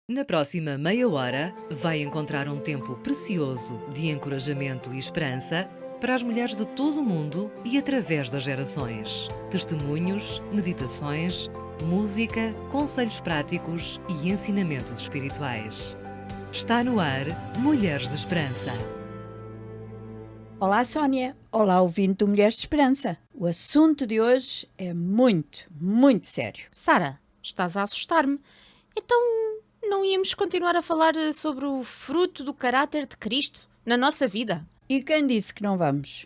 Na próxima meia hora, vai encontrar um tempo precioso de encorajamento e esperança para as mulheres de todo o mundo e através das gerações. Testemunhos, meditações, música, conselhos práticos e ensinamentos espirituais. Está no ar Mulheres de Esperança. Olá, Sónia. Olá, ouvinte do Mulheres de Esperança. O assunto de hoje é muito sério. Sara, estás a assustar-me. Então, não íamos continuar a falar sobre o fruto do caráter de Cristo na nossa vida? E quem disse que não vamos?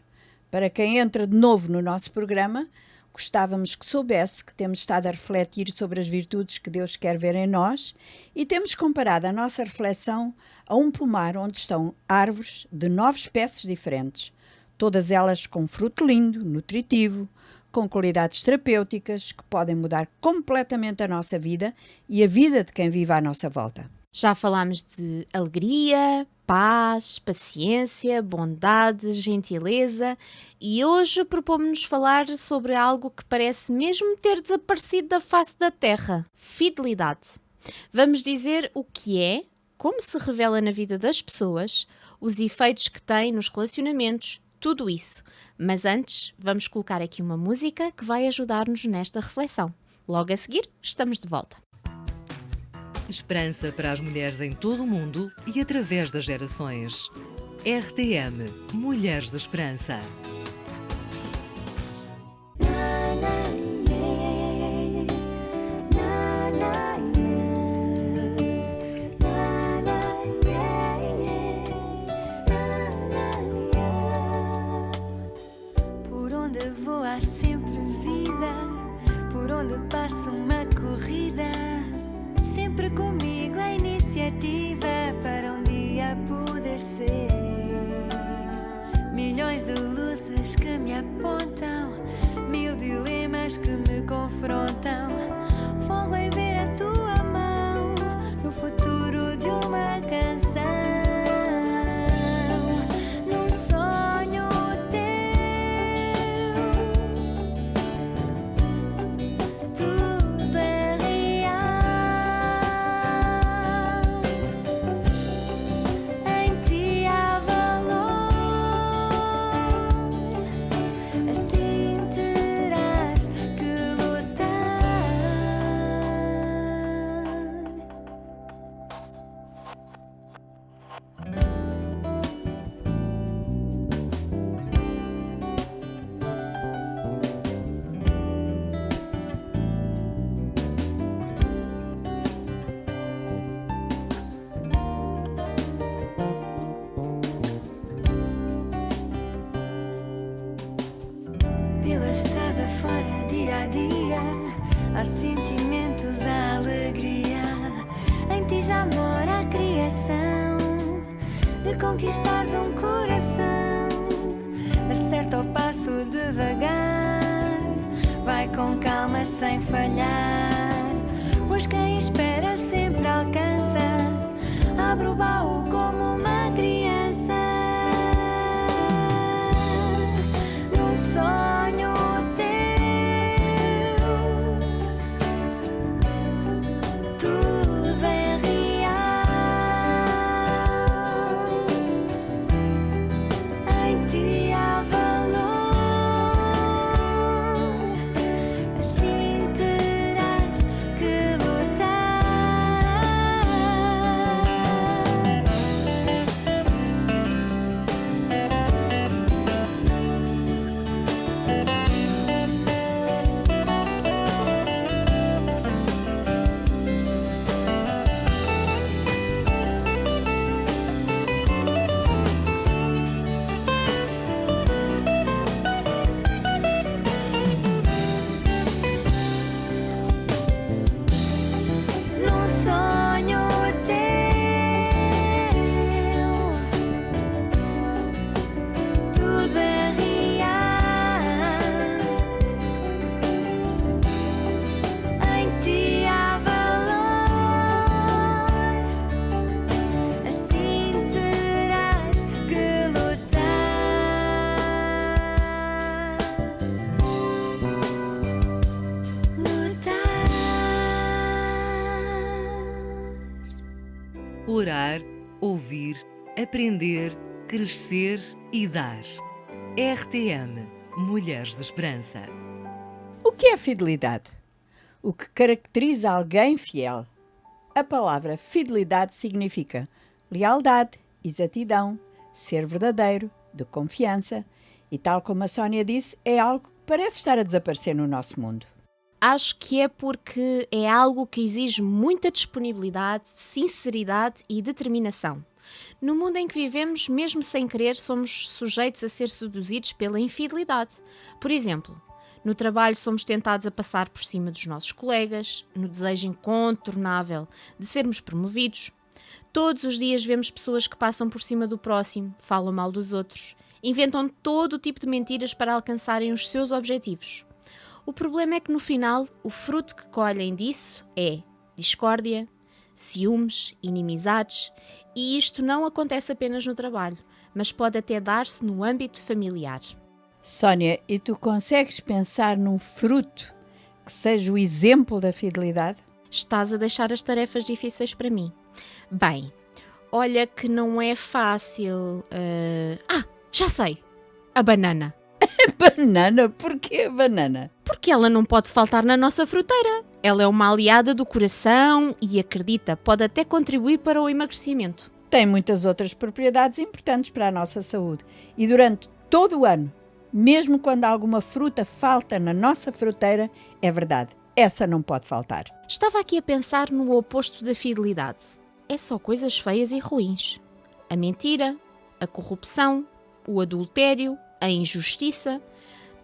Para quem entra de novo no nosso programa, gostávamos que soubesse que temos estado a refletir sobre as virtudes que Deus quer ver em nós e temos comparado a nossa reflexão a um pomar onde estão árvores de 9 espécies diferentes, todas elas com fruto lindo, nutritivo, com qualidades terapêuticas que podem mudar completamente a nossa vida e a vida de quem vive à nossa volta. Já falámos de alegria, paz, paciência, bondade, gentileza e hoje propomos-nos falar sobre algo que parece mesmo ter desaparecido da face da terra: fidelidade. Vamos dizer o que é, como se revela na vida das pessoas, os efeitos que tem nos relacionamentos, tudo isso. Mas antes, vamos colocar aqui uma música que vai ajudar-nos nesta reflexão. Logo a seguir, estamos de volta. Esperança para as mulheres em todo o mundo e através das gerações. RTM Mulheres de Esperança. Por onde vou há sempre vida, por onde passo uma corrida. Sempre comigo a iniciativa para um dia poder ser. Milhões de luzes que me apontam, mil dilemas que me confrontam. Fogo em ver a tua mão no futuro de uma canção. Num sonho teu, tudo é em ti há valor, assim terás que lutar. Pela estrada fora, dia a dia, há sentimentos, há alegria. Em ti já mora a criação de conquistares um coração. Acerta o passo devagar, vai com calma sem falhar, pois quem espera sempre alcança. Abre o baú como uma criança. Num sonho teu, tudo é real. Em ti há valor, assim terás que lutar. orar, ouvir, aprender, crescer e dar. RTM – Mulheres de Esperança. O que é fidelidade? O que caracteriza alguém fiel? A palavra fidelidade significa lealdade, exatidão, ser verdadeiro, de confiança e, tal como a Sónia disse, é algo que parece estar a desaparecer no nosso mundo. Acho que é porque é algo que exige muita disponibilidade, sinceridade e determinação. No mundo em que vivemos, mesmo sem querer, somos sujeitos a ser seduzidos pela infidelidade. Por exemplo, no trabalho somos tentados a passar por cima dos nossos colegas, no desejo incontornável de sermos promovidos. Todos os dias vemos pessoas que passam por cima do próximo, falam mal dos outros, inventam todo o tipo de mentiras para alcançarem os seus objetivos. O problema é que no final, o fruto que colhem disso é discórdia, ciúmes, inimizades, e isto não acontece apenas no trabalho, mas pode até dar-se no âmbito familiar. Sónia, e tu consegues pensar num fruto que seja o exemplo da fidelidade? Estás a deixar as tarefas difíceis para mim. Bem, olha que não é fácil. Já sei! A banana. Banana? Porquê a banana? Porque ela não pode faltar na nossa fruteira. Ela é uma aliada do coração e, acredita, pode até contribuir para o emagrecimento. Tem muitas outras propriedades importantes para a nossa saúde. E durante todo o ano, mesmo quando alguma fruta falta na nossa fruteira, é verdade, essa não pode faltar. Estava aqui a pensar no oposto da fidelidade. É só coisas feias e ruins. A mentira, a corrupção, o adultério, a injustiça,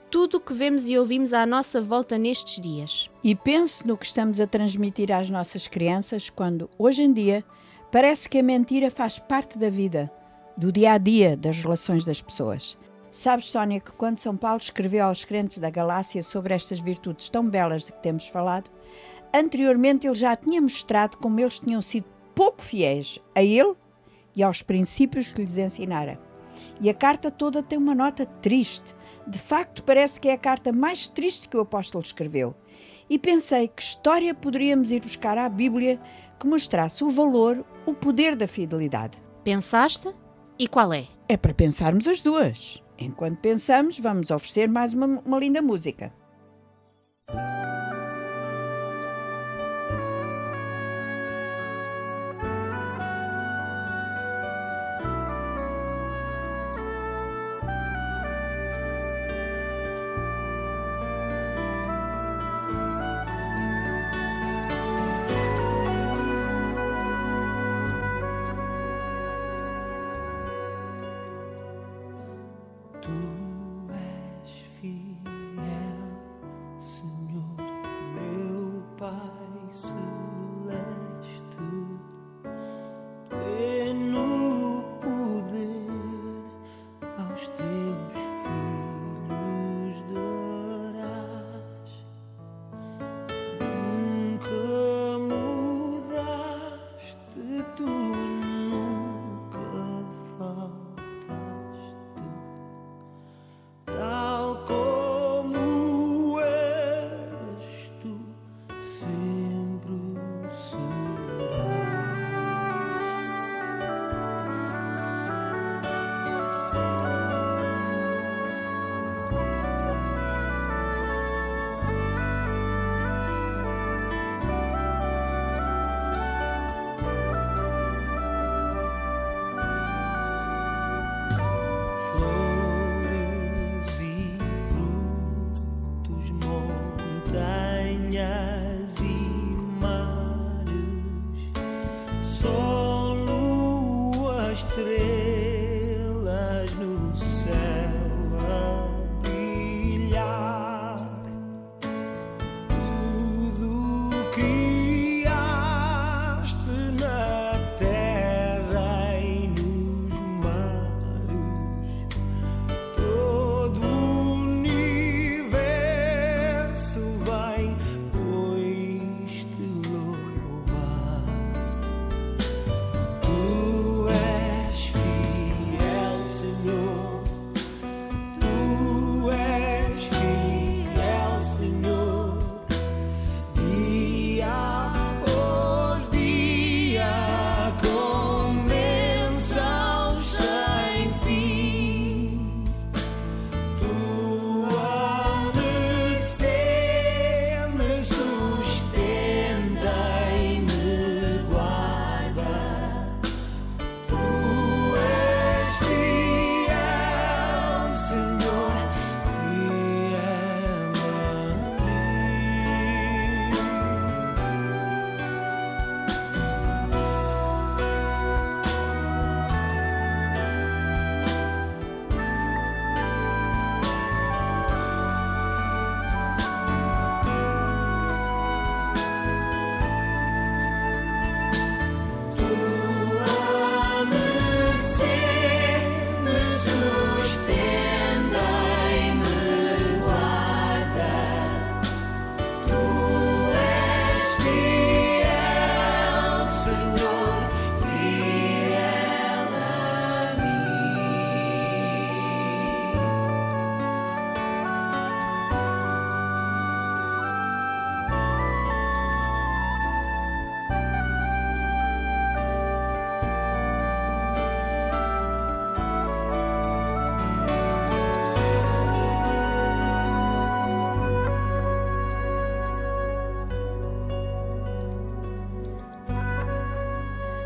tudo o que vemos e ouvimos à nossa volta nestes dias. E pense no que estamos a transmitir às nossas crianças quando, hoje em dia, parece que a mentira faz parte da vida, do dia-a-dia das relações das pessoas. Sabes, Sónia, que quando São Paulo escreveu aos crentes da Galácia sobre estas virtudes tão belas de que temos falado, anteriormente ele já tinha mostrado como eles tinham sido pouco fiéis a ele e aos princípios que lhes ensinara. E a carta toda tem uma nota triste. De facto, parece que é a carta mais triste que o apóstolo escreveu. E pensei que história poderíamos ir buscar à Bíblia que mostrasse o valor, o poder da fidelidade. Pensaste? E qual é? É para pensarmos as duas. Enquanto pensamos, vamos oferecer mais uma linda música. Tu és fiel.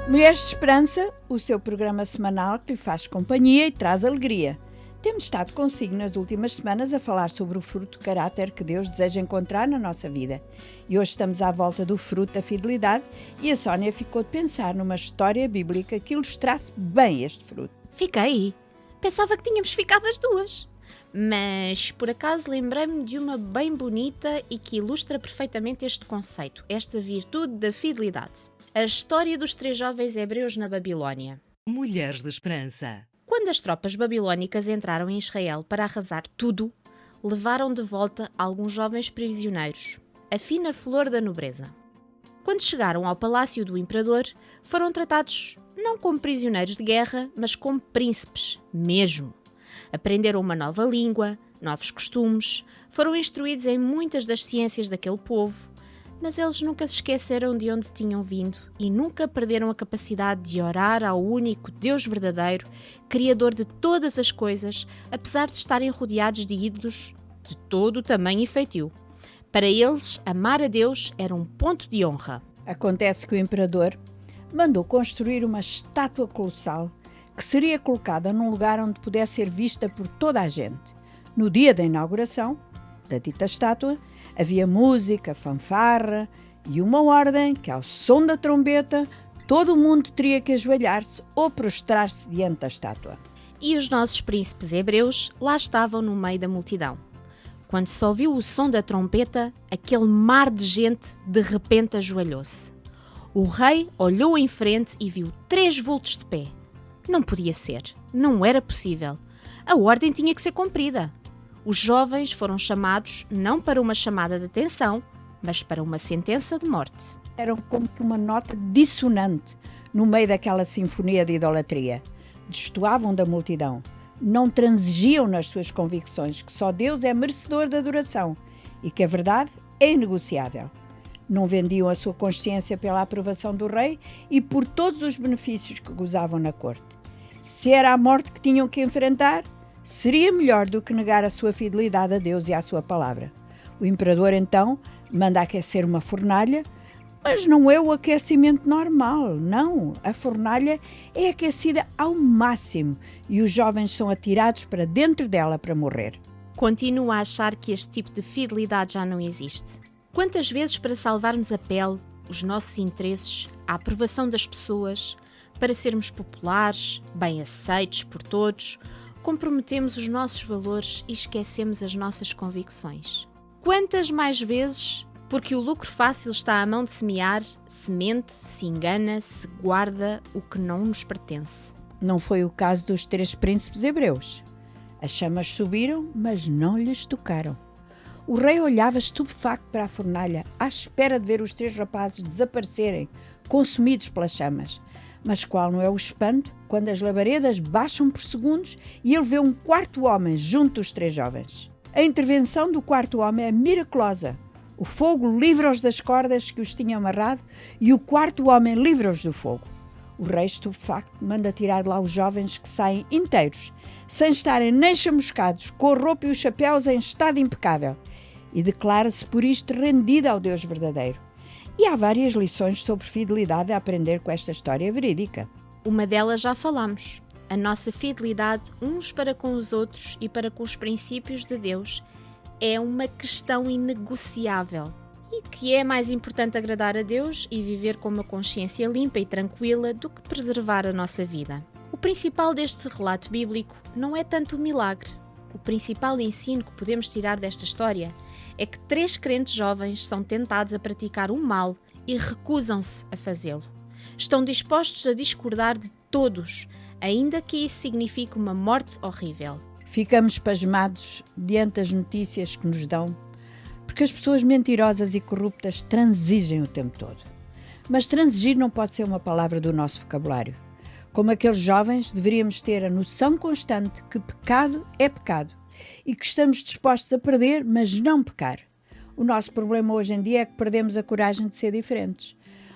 Mulheres de Esperança, o seu programa semanal que lhe faz companhia e traz alegria. Temos estado consigo nas últimas semanas a falar sobre o fruto de caráter que Deus deseja encontrar na nossa vida. E hoje estamos à volta do fruto da fidelidade e a Sónia ficou de pensar numa história bíblica que ilustrasse bem este fruto. Fiquei. Pensava que tínhamos ficado as duas. Mas, por acaso, lembrei-me de uma bem bonita e que ilustra perfeitamente este conceito, esta virtude da fidelidade. A história dos 3 jovens hebreus na Babilónia. Mulheres de Esperança. Quando as tropas babilónicas entraram em Israel para arrasar tudo, levaram de volta alguns jovens prisioneiros, a fina flor da nobreza. Quando chegaram ao palácio do imperador, foram tratados não como prisioneiros de guerra, mas como príncipes, mesmo. Aprenderam uma nova língua, novos costumes, foram instruídos em muitas das ciências daquele povo, mas eles nunca se esqueceram de onde tinham vindo e nunca perderam a capacidade de orar ao único Deus verdadeiro, Criador de todas as coisas, apesar de estarem rodeados de ídolos de todo o tamanho e feitio. Para eles, amar a Deus era um ponto de honra. Acontece que o imperador mandou construir uma estátua colossal que seria colocada num lugar onde pudesse ser vista por toda a gente. No dia da inauguração da dita estátua, havia música, fanfarra e uma ordem que, ao som da trombeta, todo o mundo teria que ajoelhar-se ou prostrar-se diante da estátua. E os nossos príncipes hebreus lá estavam no meio da multidão. Quando se ouviu o som da trombeta, aquele mar de gente de repente ajoelhou-se. O rei olhou em frente e viu 3 vultos de pé. Não podia ser, não era possível. A ordem tinha que ser cumprida. Os jovens foram chamados não para uma chamada de atenção, mas para uma sentença de morte. Eram como que uma nota dissonante no meio daquela sinfonia de idolatria. Destoavam da multidão. Não transigiam nas suas convicções que só Deus é merecedor da adoração e que a verdade é inegociável. Não vendiam a sua consciência pela aprovação do rei e por todos os benefícios que gozavam na corte. Se era a morte que tinham que enfrentar, seria melhor do que negar a sua fidelidade a Deus e à sua palavra. O imperador, então, manda aquecer uma fornalha, mas não é o aquecimento normal, não. A fornalha é aquecida ao máximo e os jovens são atirados para dentro dela para morrer. Continuo a achar que este tipo de fidelidade já não existe. Quantas vezes, para salvarmos a pele, os nossos interesses, a aprovação das pessoas, para sermos populares, bem aceitos por todos, comprometemos os nossos valores e esquecemos as nossas convicções? Quantas mais vezes, porque o lucro fácil está à mão de semear, se mente, se engana, se guarda o que não nos pertence? Não foi o caso dos 3 príncipes hebreus. As chamas subiram, mas não lhes tocaram. O rei olhava estupefacto para a fornalha, à espera de ver os 3 rapazes desaparecerem, consumidos pelas chamas. Mas qual não é o espanto quando as labaredas baixam por segundos e ele vê um 4º homem junto dos 3 jovens. A intervenção do 4º homem é miraculosa. O fogo livra-os das cordas que os tinham amarrado e o 4º homem livra-os do fogo. O rei estupefacto manda tirar de lá os jovens que saem inteiros, sem estarem nem chamuscados, com a roupa e os chapéus em estado impecável, e declara-se por isto rendida ao Deus verdadeiro. E há várias lições sobre fidelidade a aprender com esta história verídica. Uma delas já falamos. A nossa fidelidade uns para com os outros e para com os princípios de Deus é uma questão inegociável. E que é mais importante agradar a Deus e viver com uma consciência limpa e tranquila do que preservar a nossa vida. O principal deste relato bíblico não é tanto o milagre. O principal ensino que podemos tirar desta história é que 3 crentes jovens são tentados a praticar o mal e recusam-se a fazê-lo. Estão dispostos a discordar de todos, ainda que isso signifique uma morte horrível. Ficamos pasmados diante das notícias que nos dão, porque as pessoas mentirosas e corruptas transigem o tempo todo. Mas transigir não pode ser uma palavra do nosso vocabulário. Como aqueles jovens, deveríamos ter a noção constante que pecado é pecado e que estamos dispostos a perder, mas não pecar. O nosso problema hoje em dia é que perdemos a coragem de ser diferentes.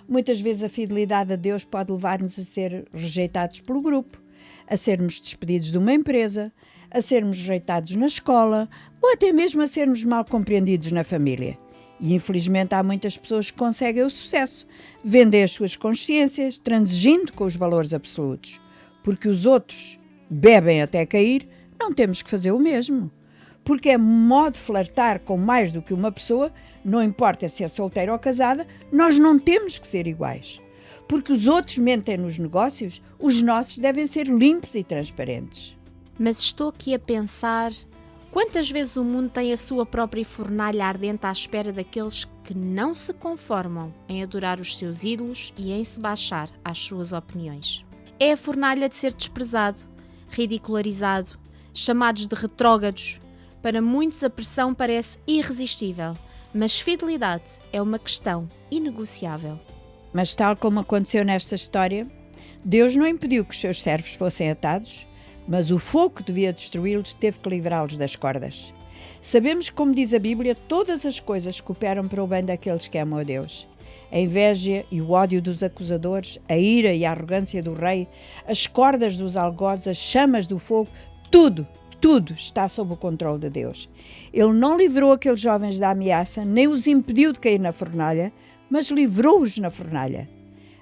Muitas vezes a fidelidade a Deus pode levar-nos a ser rejeitados pelo grupo, a sermos despedidos de uma empresa, a sermos rejeitados na escola ou até mesmo a sermos mal compreendidos na família. E infelizmente há muitas pessoas que conseguem o sucesso, vendem as suas consciências, transigindo com os valores absolutos. Porque os outros bebem até cair, não temos que fazer o mesmo. Porque é modo de flertar com mais do que uma pessoa, não importa se é solteira ou casada, nós não temos que ser iguais. Porque os outros mentem nos negócios, os nossos devem ser limpos e transparentes. Mas estou aqui a pensar, quantas vezes o mundo tem a sua própria fornalha ardente à espera daqueles que não se conformam em adorar os seus ídolos e em se baixar às suas opiniões. É a fornalha de ser desprezado, ridicularizado, chamados de retrógrados. Para muitos a pressão parece irresistível, mas fidelidade é uma questão inegociável. Mas tal como aconteceu nesta história, Deus não impediu que os seus servos fossem atados, mas o fogo que devia destruí-los teve que livrá-los das cordas. Sabemos que, como diz a Bíblia, todas as coisas cooperam para o bem daqueles que amam a Deus. A inveja e o ódio dos acusadores, a ira e a arrogância do rei, as cordas dos algozes, as chamas do fogo, tudo está sob o controle de Deus. Ele não livrou aqueles jovens da ameaça, nem os impediu de cair na fornalha, mas livrou-os na fornalha.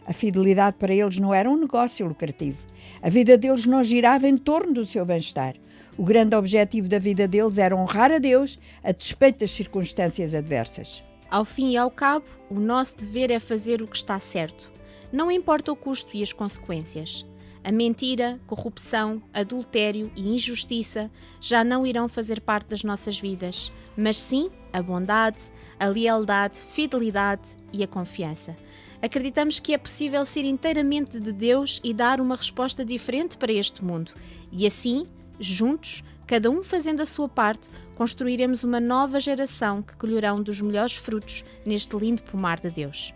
A fidelidade para eles não era um negócio lucrativo. A vida deles não girava em torno do seu bem-estar. O grande objetivo da vida deles era honrar a Deus a despeito das circunstâncias adversas. Ao fim e ao cabo, o nosso dever é fazer o que está certo. Não importa o custo e as consequências. A mentira, corrupção, adultério e injustiça já não irão fazer parte das nossas vidas, mas sim a bondade, a lealdade, fidelidade e a confiança. Acreditamos que é possível ser inteiramente de Deus e dar uma resposta diferente para este mundo. E assim, juntos, cada um fazendo a sua parte, construiremos uma nova geração que colherão dos melhores frutos neste lindo pomar de Deus.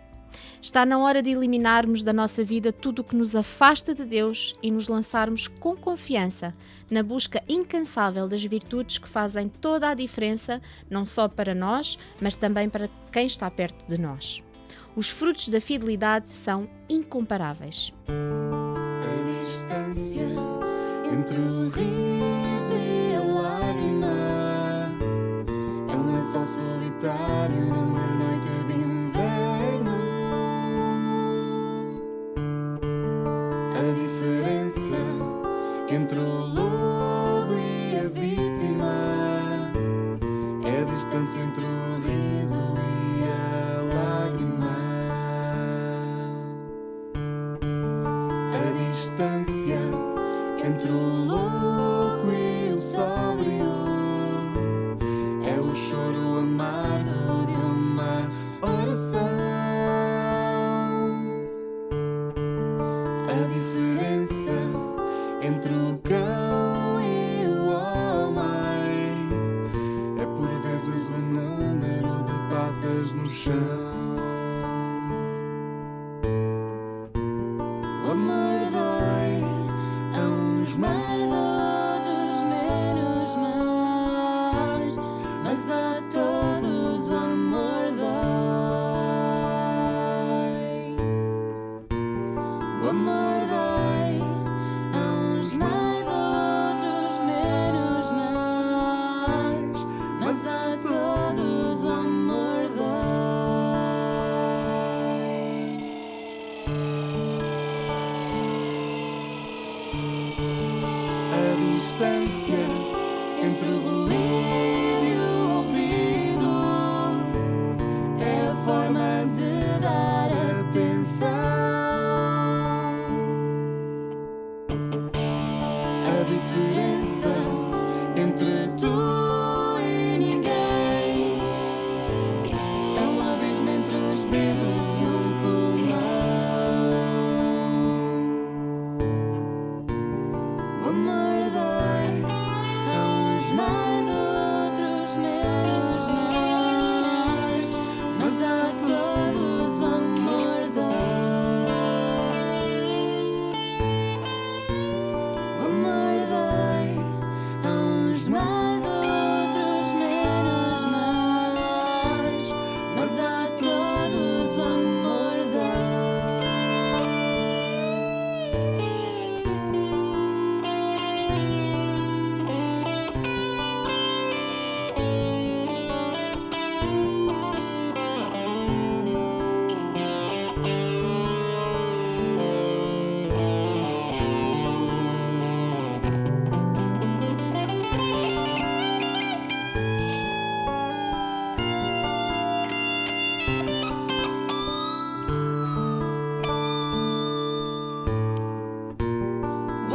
Está na hora de eliminarmos da nossa vida tudo o que nos afasta de Deus e nos lançarmos com confiança na busca incansável das virtudes que fazem toda a diferença, não só para nós, mas também para quem está perto de nós. Os frutos da fidelidade são incomparáveis. A distância entre o riso e a lágrima é um lençol solitário numa noite de inverno. A diferença entre o lobo e a vítima é a distância entre o riso e a lágrima. A distância entre o louco e o sóbrio é o choro amargo de uma oração. A diferença entre o cão e o homem é por vezes o número de patas no chão. O amor dói a uns mais, a outros menos, mas a todos o amor dói. O amor dói a uns mais, a outros menos, mas a todos o amor dói. A distância entre o ruído e o ouvido é a forma de dar atenção. A diferença entre tu e ninguém é um abismo entre os dedos e um pulmão. O amor dói a uns mais, a outros menos, mas a todos o amor dói. O amor dói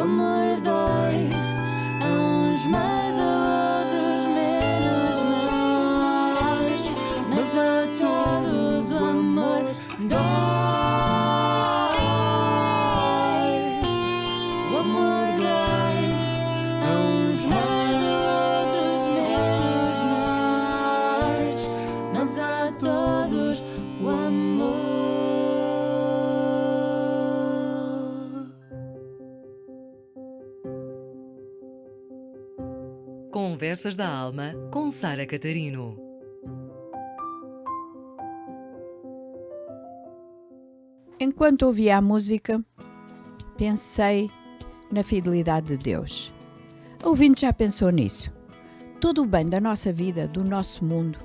amor dói a uns mais, a outros menos, mas a todos o amor dói. O amor dói a uns mais, a outros menos, mas a todos o amor. Conversas da Alma com Sara Catarino. Enquanto ouvia a música, pensei na fidelidade de Deus. A ouvinte já pensou nisso? Todo o bem da nossa vida, do nosso mundo,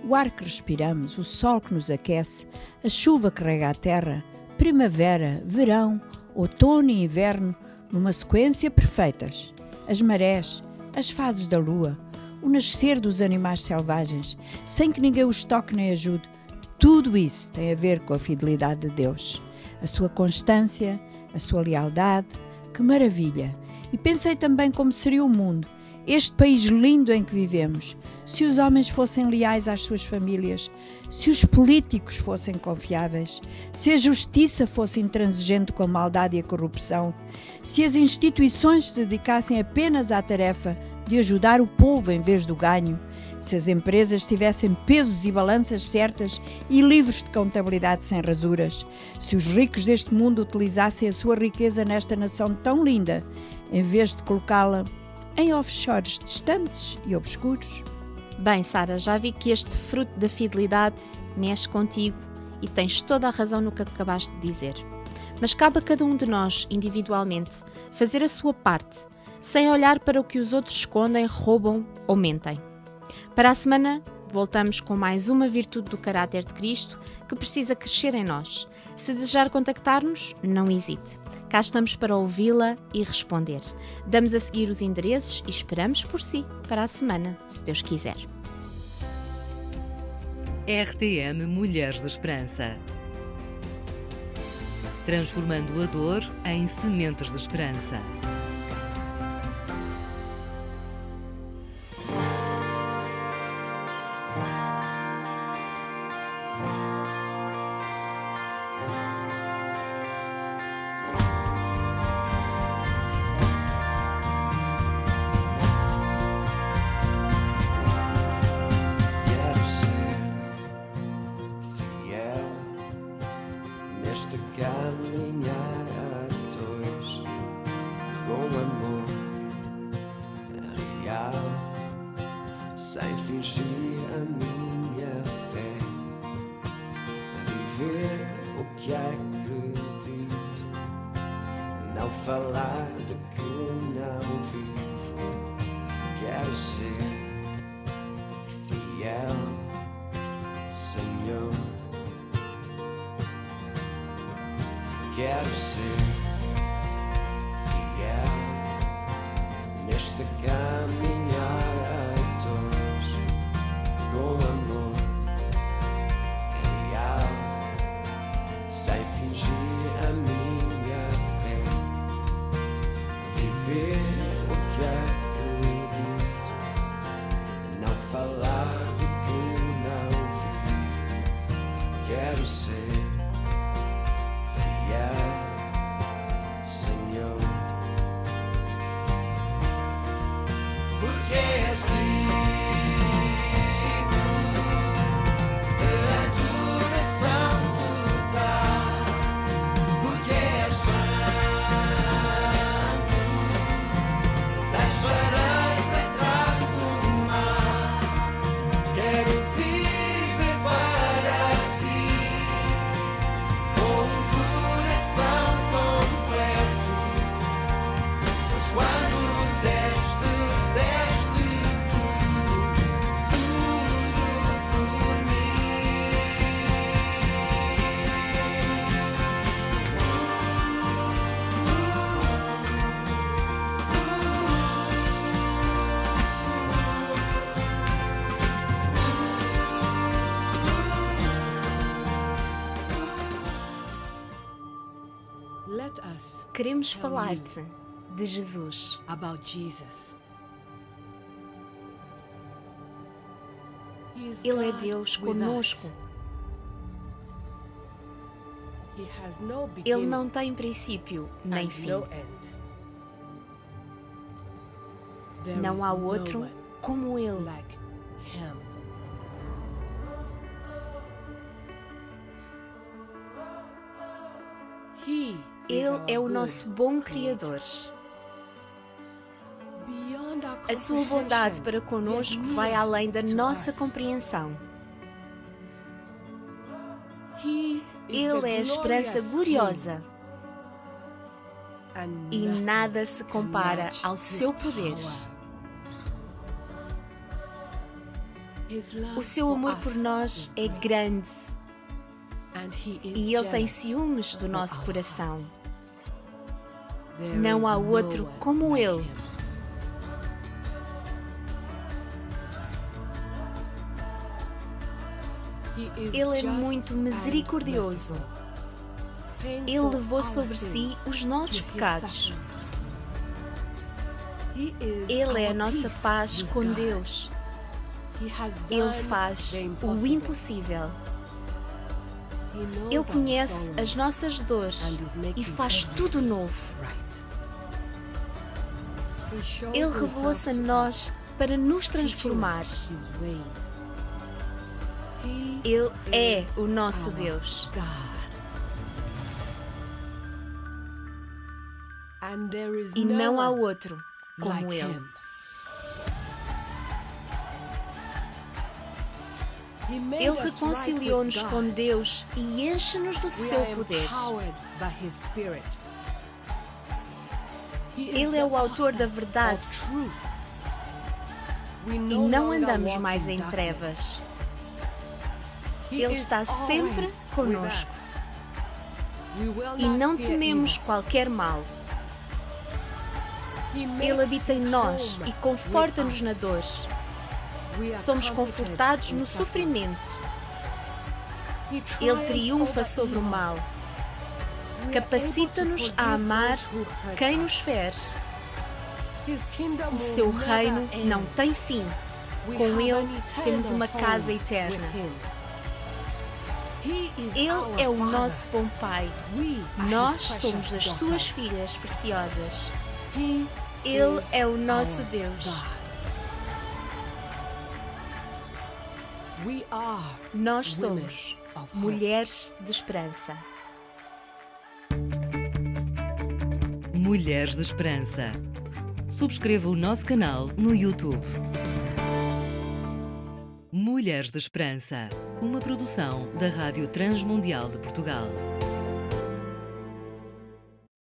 o ar que respiramos, o sol que nos aquece, a chuva que rega a terra, primavera, verão, outono e inverno, numa sequência perfeitas, as marés, as fases da lua, o nascer dos animais selvagens, sem que ninguém os toque nem ajude, tudo isso tem a ver com a fidelidade de Deus, a sua constância, a sua lealdade. Que maravilha! E pensei também como seria o mundo, este país lindo em que vivemos, se os homens fossem leais às suas famílias, se os políticos fossem confiáveis, se a justiça fosse intransigente com a maldade e a corrupção, se as instituições se dedicassem apenas à tarefa de ajudar o povo em vez do ganho, se as empresas tivessem pesos e balanças certas e livres de contabilidade sem rasuras, se os ricos deste mundo utilizassem a sua riqueza nesta nação tão linda, em vez de colocá-la em offshores distantes e obscuros. Bem, Sara, já vi que este fruto da fidelidade mexe contigo e tens toda a razão no que acabaste de dizer. Mas cabe a cada um de nós, individualmente, fazer a sua parte, sem olhar para o que os outros escondem, roubam ou mentem. Para a semana, voltamos com mais uma virtude do caráter de Cristo que precisa crescer em nós. Se desejar contactar-nos, não hesite. Cá estamos para ouvi-la e responder. Damos a seguir os endereços e esperamos por si para a semana, se Deus quiser. RTM Mulheres da Esperança. Transformando a dor em sementes de esperança. Quero ser fiel neste caminhar a dois, com amor real, sem fingir a minha fé, viver o que acredito, não falar do que não vivo. Quero ser fiel, Senhor. Quero ser fiel neste caminhar a dois, com amor real, sem fingir a minha fé, viver o que acredito, não falar do que não vivo. Quero ser fiel, Senhor, porque és digno de adoração total, porque és santo, deixarei para trás o mal, quero viver para ti, com um coração completo, pois quando deste tudo por mim. Queremos falar-te de Jesus. about Jesus. He is Ele é God Deus with conosco. us. He has no Ele beginning não tem princípio nem and fim. no end. There Não is há no outro one como Ele. like him. He is Ele our é o good nosso bom Creator. Criador. Beyond our A sua bondade comprehension, para He is conosco near vai além da to nossa us. compreensão. He is Ele the é a esperança glorious gloriosa King, and e nothing nada se can compara match ao His seu poder. power. His love O seu amor for por us nós is é great, grande and He is e Ele tem jealous ciúmes do for nosso our coração. hearts. There Não is há no outro one como like Ele. Him. He is Ele é just muito and misericordioso. merciful, paying Ele for levou our sobre si sins os nossos through His pecados. suffering. He is Ele é a our nossa peace paz with com God. Deus. He has Ele done faz the o impossible. impossível. He knows Ele our conhece sorrows as nossas dores and is making e faz everything tudo novo. right. He shows Ele revelou-se a himself to nós us, para nos teaching transformar. us His ways. He Ele é is o nosso our Deus. God. And there is E no não há one outro como like Ele. him. He made Ele us right reconciliou-nos with com God. Deus e enche-nos do We seu are poder. empowered by His Spirit. He is Ele é the o autor da author verdade of truth. We e no não longer andamos walk mais in em darkness. trevas. He Ele is está sempre always conosco. with us. We will E not não fear tememos evil. qualquer mal. He makes Ele habita em his nós home e conforta-nos with na us. dor. We are Somos comforted confortados in no suffering. sofrimento. He Ele triumphs triunfa over sobre o evil. mal. We are Capacita-nos able to a amar forgive those who hurt quem us. nos fere. His kingdom O will seu never reino end. não tem fim. We Com have Ele an eternal temos uma home casa with eterna. him. He is Ele our é o Father. nosso bom Pai. We are Nós his somos precious as suas daughters. filhas preciosas. He Ele is é o nosso our Deus. God. We are Nós women somos of hope. mulheres de esperança. Mulheres de Esperança. Subscreva o nosso canal no YouTube. Mulheres de Esperança, uma produção da Rádio Transmundial de Portugal.